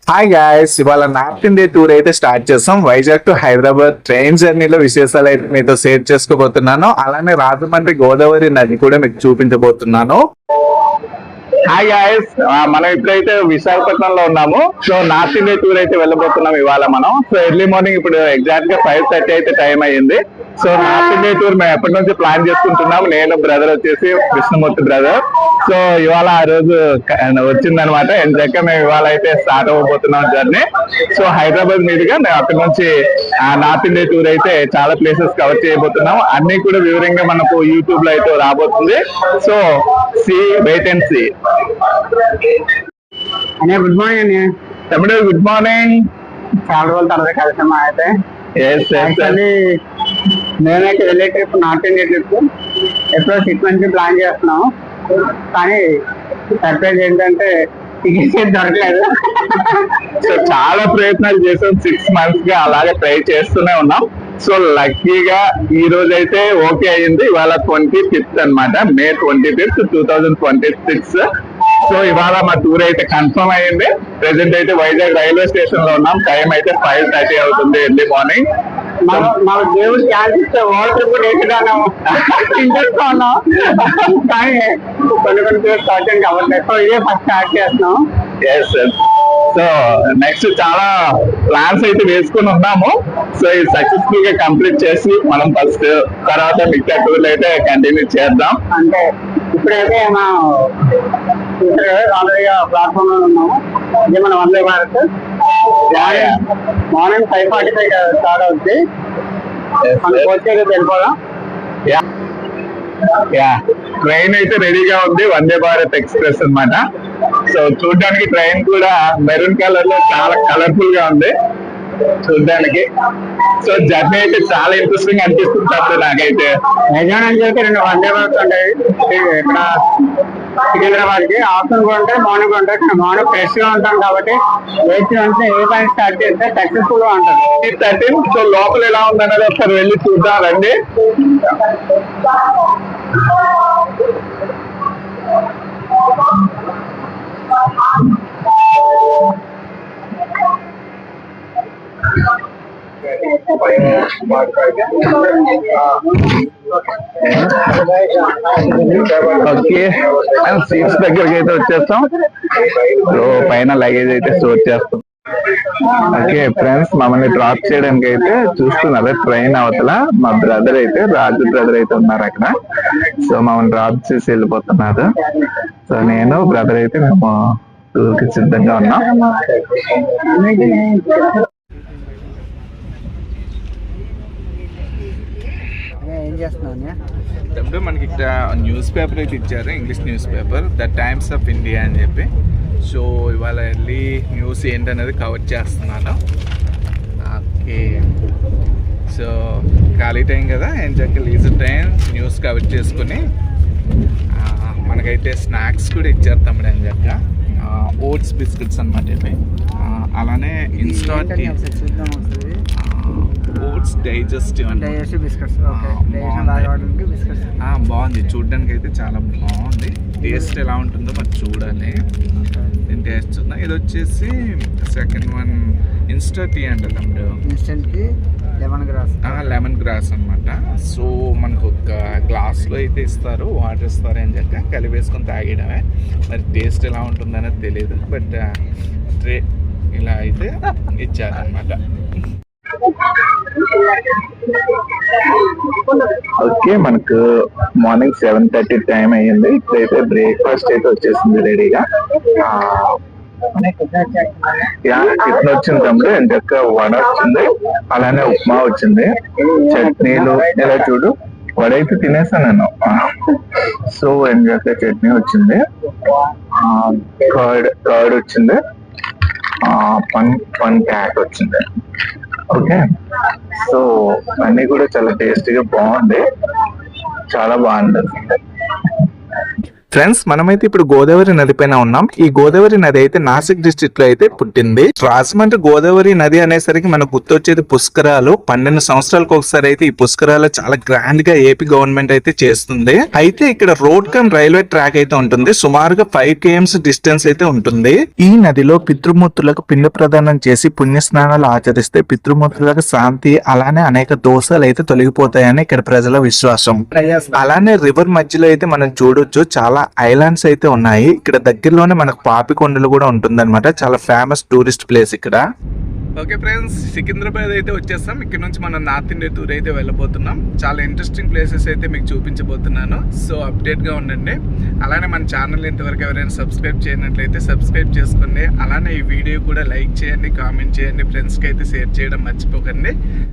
Hi guys, ఇవాళ north India tour అయితే start చేస్తాం. వైజాగ్ టు హైదరాబాద్ ట్రైన్ జర్నీలో విశేషాలు అయితే మీతో షేర్ చేసుకోబోతున్నాను. అలానే రాజమండ్రి గోదావరి నది కూడా మీకు చూపించబోతున్నాను. హాయ్ గాయస్, మనం ఇప్పుడైతే విశాఖపట్నంలో ఉన్నాము. సో నార్త్ ఇండియా టూర్ అయితే వెళ్ళబోతున్నాం ఇవాళ మనం. సో ఎర్లీ మార్నింగ్ ఇప్పుడు ఎగ్జాక్ట్ గా 5:30 అయితే టైం అయ్యింది. సో నార్త్ ఇండియా టూర్ మేము ఎప్పటి నుంచి ప్లాన్ చేసుకుంటున్నాం. నేను బ్రదర్ వచ్చేసి కృష్ణమూర్తి బ్రదర్. సో ఇవాళ ఆ రోజు వచ్చిందనమాట. ఎంచక్క మేము ఇవాళ అయితే స్టార్ట్ అవ్వబోతున్నాం జర్నీ. సో హైదరాబాద్ మీదుగా మేము అక్కడి నుంచి నార్త్ ఇండియా టూర్ అయితే చాలా ప్లేసెస్ కవర్ చేయబోతున్నాం. అన్ని కూడా వివరంగా మనకు యూట్యూబ్ లో అయితే రాబోతుంది. So see wait and see. Good morning అండి. తమ్ముడు గుడ్ మార్నింగ్. చాలా రోజుల తర్వాత కలిసామా అయితే. మేమైతే వెళ్ళే ట్రిప్ నార్త్ ఇండియా ట్రిప్ ఎప్పుడో 6 మంత్స్ ప్లాన్ చేస్తున్నాం. కానీ సర్ప్రైజ్ ఏంటంటే టికెట్స్ దొరకలేదు. సో చాలా ప్రయత్నాలు చేసాం 6 months గా, అలాగే ట్రై చేస్తూనే ఉన్నాం. సో లక్కీగా ఈ రోజు అయితే ఓకే అయ్యింది. ఇవాళ 25th అనమాట, May 25th, 2026. సో ఇవాళ మా టూర్ అయితే కన్ఫర్మ్ అయ్యింది. ప్రెసెంట్ అయితే వైజాగ్ రైల్వే స్టేషన్ లో ఉన్నాం. టైం అయితే 5:30 అవుతుంది ఎర్లీ మార్నింగ్. మాకు దేవుడు ఛాన్స్ ఇస్తే వాటర్ కూడా వేసుకున్నాము, ఇంట్రెస్ట్ ఉన్నాం. కానీ కొన్ని ప్లేస్ అవ్వట్లేదు. సో ఇదే ఫస్ట్ స్టార్ట్ చేస్తున్నాం. సో నెక్స్ట్ చాలా ప్లాన్స్ అయితే వేసుకుని ఉన్నాము. సో ఇది సక్సెస్ఫుల్ గా కంప్లీట్ చేసి మనం ఫస్ట్ తర్వాత మిగతా టూర్లు అయితే కంటిన్యూ చేద్దాం. అంటే ఇప్పుడైతే ఆల్రెడీ ప్లాట్ఫామ్ లో ఉన్నాము. ఇది మన వందే భారత్. మార్నింగ్ 5:45 స్టార్ట్ అవుతుంది. మనకు వచ్చేది వెళ్ళిపోదాం. ట్రైన్ అయితే రెడీగా ఉంది, వందే భారత్ ఎక్స్ప్రెస్ అన్నమాట. సో చూడడానికి ట్రైన్ కూడా మెరూన్ కలర్ లో చాలా కలర్ఫుల్ గా ఉంది చూడడానికి. సో జర్నీ అయితే చాలా ఇంట్రెస్టింగ్ అనిపిస్తుంది నాకైతే. నిజానికి అయితే 2 వందే భారత్ ఉంటాయి ఇక్కడ సికింద్రాబాద్ కి. ఆఫ్టర్నూన్ కూడా ఉంటాయి, మార్నింగ్ కూడా ఉంటాయి. మార్నింగ్ ఫ్రెష్ గా ఉంటాం కాబట్టి లేచి అంటే ఏ పని స్టార్ట్ చేస్తే సక్సెస్ఫుల్ గా ఉంటుంది. 13. సో లోపల ఎలా ఉందన్నది ఒకసారి వెళ్ళి చూద్దాం రండి. ఓకే, సీట్స్ దగ్గరికి అయితే వచ్చేస్తాం. సో పైన లగేజ్ అయితే స్టోర్ చేస్తాం. ఓకే ఫ్రెండ్స్, మమ్మల్ని డ్రాప్ చేయడానికి అయితే చూస్తున్నారు ట్రైన్ అవతల. మా బ్రదర్ అయితే, రాజు బ్రదర్ అయితే ఉన్నారు అక్కడ. సో మమ్మల్ని డ్రాప్ చేసి వెళ్ళిపోతున్నారు. సో నేను బ్రదర్ అయితే మేము టూర్ కి సిద్ధంగా ఉన్నాం. ఏం మనకి ఇక్కడ న్యూస్ పేపర్ అయితే ఇచ్చారు, English news paper, the times of India అని చెప్పి. సో ఇవాళ వెళ్ళి న్యూస్ ఏంటనేది కవర్ చేస్తున్నాను. ఓకే, సో ఖాళీ టైం కదా, ఏం చక్క లీజర్ టైం న్యూస్ కవర్ చేసుకుని మనకైతే స్నాక్స్ కూడా ఇచ్చారు తమ్ముడు. ఏం చక్క ఓట్స్ బిస్కెట్స్ అనమాట ఇవి. అలానే ఇన్స్టాంట్ ఓట్స్ డైజెస్టివ్ అంటే బాగుంది చూడడానికి అయితే, చాలా బాగుంది. టేస్ట్ ఎలా ఉంటుందో మరి చూడాలి. నేను టేస్ట్ చూద్దాం. ఇది వచ్చేసి సెకండ్ వన్ ఇన్స్టా టీ అంట తమ్ముడు. ఇన్స్టెంట్ టీ లెమన్ గ్రాస్ అనమాట. సో మనకు ఒక గ్లాస్లో అయితే ఇస్తారు, వాటర్ ఇస్తారు అని చెప్పి కలిపేసుకొని తాగేయడమే. మరి టేస్ట్ ఎలా ఉంటుందనేది తెలియదు, బట్ ట్రే ఇలా అయితే ఇచ్చారనమాట. ఓకే, మనకు మార్నింగ్ 7:30 టైం అయ్యింది. ఇప్పుడైతే బ్రేక్ఫాస్ట్ అయితే వచ్చేసింది రెడీగా. టిఫిన్ వచ్చింది తమ్ముడు, ఎంచక్క వడ వచ్చింది, అలానే ఉప్మా వచ్చింది, చట్నీలు. ఇలా చూడు, వడ అయితే తినేసాను నేను. సో ఎంచక్క చట్నీ వచ్చింది, కర్డ్ వచ్చింది, పన్ క్యాక్ వచ్చింది. ఓకే, సో అన్ని కూడా చాలా టేస్టీగా బాగుంది, చాలా బాగుంది. ఫ్రెండ్స్ మనమైతే ఇప్పుడు గోదావరి నది పైన ఉన్నాం. ఈ గోదావరి నది అయితే నాసిక్ డిస్ట్రిక్ట్ లో అయితే పుట్టింది. రాజమండ్రి గోదావరి నది అనేసరికి మనకు గుర్తొచ్చేది పుష్కరాలు. 12 సంవత్సరాలకు ఒకసారి అయితే ఈ పుష్కరాలు చాలా గ్రాండ్ గా ఏపీ గవర్నమెంట్ అయితే చేస్తుంది. అయితే ఇక్కడ రోడ్ కమ్ రైల్వే ట్రాక్ అయితే ఉంటుంది. సుమారుగా 5 km డిస్టెన్స్ అయితే ఉంటుంది. ఈ నదిలో పితృమూర్తులకు పిండ ప్రదానం చేసి పుణ్య స్నానాలు ఆచరిస్తే పితృమూర్తులకు శాంతి అలానే అనేక దోషాలు అయితే తొలగిపోతాయని ఇక్కడ ప్రజల విశ్వాసం. అలానే రివర్ మధ్యలో అయితే మనం చూడొచ్చు చాలా ఐలాండ్స్ అయితే ఉన్నాయి. ఇక్కడ దగ్గరలోనే మనకు పాపికొండలు కూడా ఉంటుందన్నమాట. చాలా ఫేమస్ టూరిస్ట్ ప్లేస్ ఇక్కడ. ఓకే ఫ్రెండ్స్, సికింద్రాబాద్ అయితే వచ్చేస్తాం. ఇక్కడ నుంచి మనం నార్త్ ఇండియా టూర్ అయితే వెళ్ళబోతున్నాం. చాలా ఇంట్రెస్టింగ్ ప్లేసెస్ అయితే మీకు చూపించబోతున్నాను. సో అప్డేట్ గా ఉండండి. అలానే మన ఛానల్ ఇంతవరకు ఎవరైనా సబ్స్క్రైబ్ చేయనట్లయితే సబ్స్క్రైబ్ చేసుకోండి. అలానే ఈ వీడియో కూడా లైక్ చేయండి, కామెంట్ చేయండి, ఫ్రెండ్స్కి అయితే షేర్ చేయడం మర్చిపోకండి.